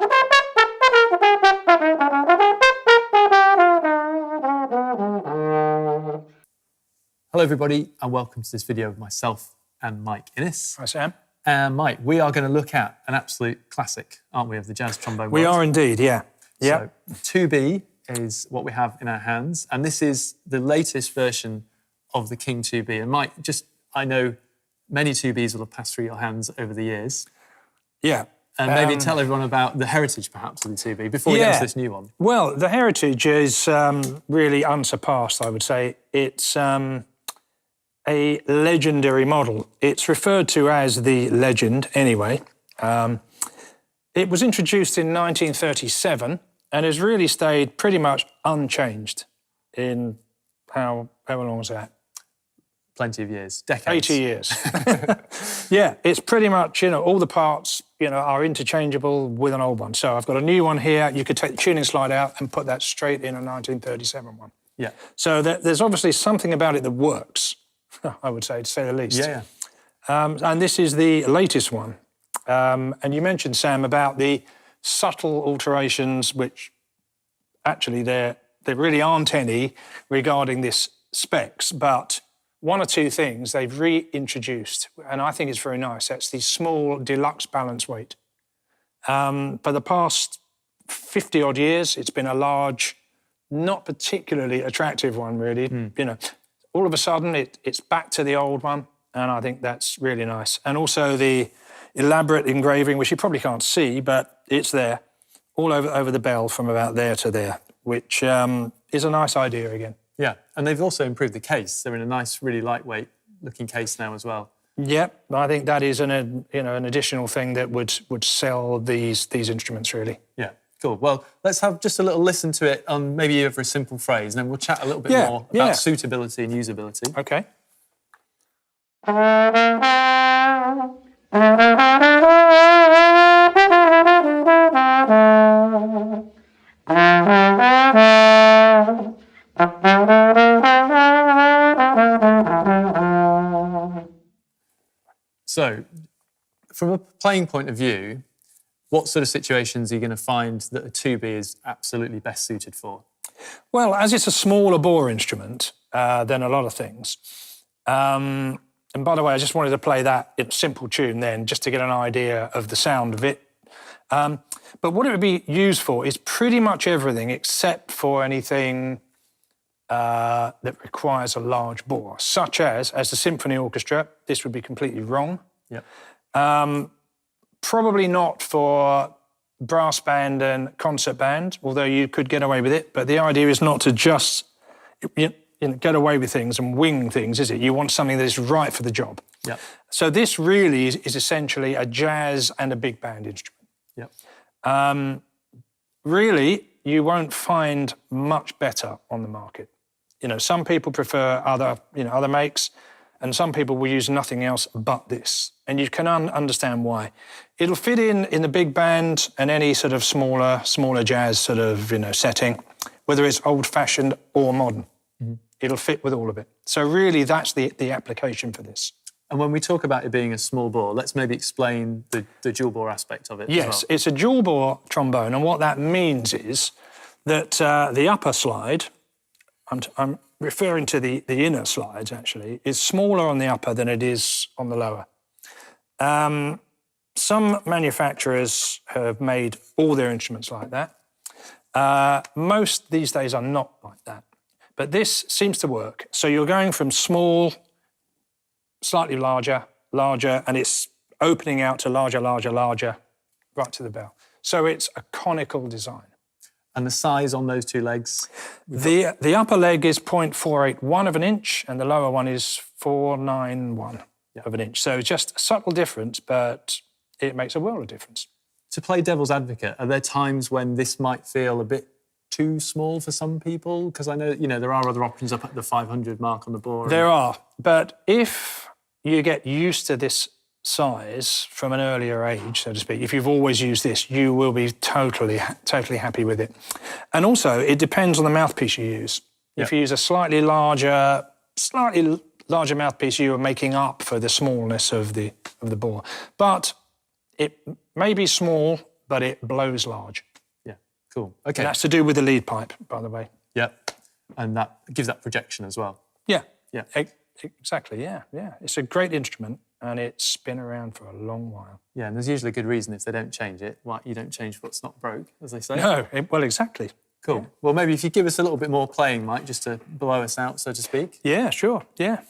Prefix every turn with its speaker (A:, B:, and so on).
A: Hello everybody and welcome to this video of myself and Mike Innes.
B: Hi Sam.
A: Mike, we are going to look at an absolute classic, aren't we, of the jazz trombone world?
B: We are indeed, yeah.
A: So 2B is what we have in our hands, and this is the latest version of the King 2B. And Mike, I know many 2Bs will have passed through your hands over the years.
B: Yeah.
A: And maybe tell everyone about the heritage, perhaps, of the 2B before we get into this new one.
B: Well, the heritage is really unsurpassed, I would say. It's a legendary model. It's referred to as the Legend, anyway. It was introduced in 1937 and has really stayed pretty much unchanged in how long was that?
A: Plenty of years, decades.
B: 80 years. Yeah, it's pretty much, all the parts, are interchangeable with an old one. So I've got a new one here. You could take the tuning slide out and put that straight in a 1937 one.
A: Yeah.
B: So there's obviously something about it that works, I would say, to say the least.
A: Yeah.
B: And this is the latest one. And you mentioned, Sam, about the subtle alterations, which actually there really aren't any regarding this specs, but one or two things they've reintroduced, and I think it's very nice. That's the small deluxe balance weight. For the past 50-odd years, it's been a large, not particularly attractive one, really. All of a sudden, it's back to the old one, and I think that's really nice. And also the elaborate engraving, which you probably can't see, but it's there, all over the bell from about there to there, which is a nice idea again.
A: Yeah, and they've also improved the case. They're in a nice, really lightweight looking case now as well.
B: Yep, I think that is an additional thing that would sell these instruments, really.
A: Yeah, cool. Well, let's have just a little listen to it on maybe over a simple phrase, and then we'll chat a little bit more about suitability and usability.
B: Okay.
A: So, from a playing point of view, what sort of situations are you going to find that a 2B is absolutely best suited for?
B: Well, as it's a smaller bore instrument than a lot of things, and by the way, I just wanted to play that in a simple tune then, just to get an idea of the sound of it. But what it would be used for is pretty much everything except for anything that requires a large bore, such as the symphony orchestra. This would be completely wrong.
A: Yep.
B: Probably not for brass band and concert band, although you could get away with it. But the idea is not to just get away with things and wing things, is it? You want something that is right for the job.
A: Yep.
B: So this really is essentially a jazz and a big band instrument.
A: Yep.
B: Really, you won't find much better on the market. Some people prefer other makes, and some people will use nothing else but this. And you can understand why. It'll fit in the big band and any sort of smaller jazz sort of, setting, whether it's old-fashioned or modern. Mm-hmm. It'll fit with all of it. So really, that's the application for this.
A: And when we talk about it being a small bore, let's maybe explain the dual bore aspect of it.
B: Yes,
A: as well.
B: It's a dual bore trombone, and what that means is that the upper slide, I'm referring to the inner slides actually, is smaller on the upper than it is on the lower. Some manufacturers have made all their instruments like that. Most these days are not like that, but this seems to work. So you're going from small, slightly larger, and it's opening out to larger, right to the bell. So it's a conical design.
A: And the size on those two legs?
B: The upper leg is 0.481 of an inch, and the lower one is 491 of an inch. So just a subtle difference, but it makes a world of difference.
A: To play devil's advocate, are there times when this might feel a bit too small for some people? Because I know, there are other options up at the 500 mark on the bore.
B: There are, but if you get used to this size from an earlier age, so to speak, if you've always used this, you will be totally happy with it. And also, it depends on the mouthpiece you use. Yep. If you use a slightly larger mouthpiece, you are making up for the smallness of the bore. But it may be small, but it blows large.
A: Yeah, cool. Okay.
B: And that's to do with the lead pipe, by the way.
A: Yep. And that gives that projection as well.
B: Yeah.
A: Yeah.
B: Exactly, yeah. It's a great instrument and it's been around for a long while.
A: Yeah, and there's usually a good reason if they don't change it. Why you don't change what's not broke, as they say.
B: No, well, exactly.
A: Cool.
B: Yeah.
A: Well, maybe if you give us a little bit more playing, Mike, just to blow us out, so to speak.
B: Yeah, sure, yeah.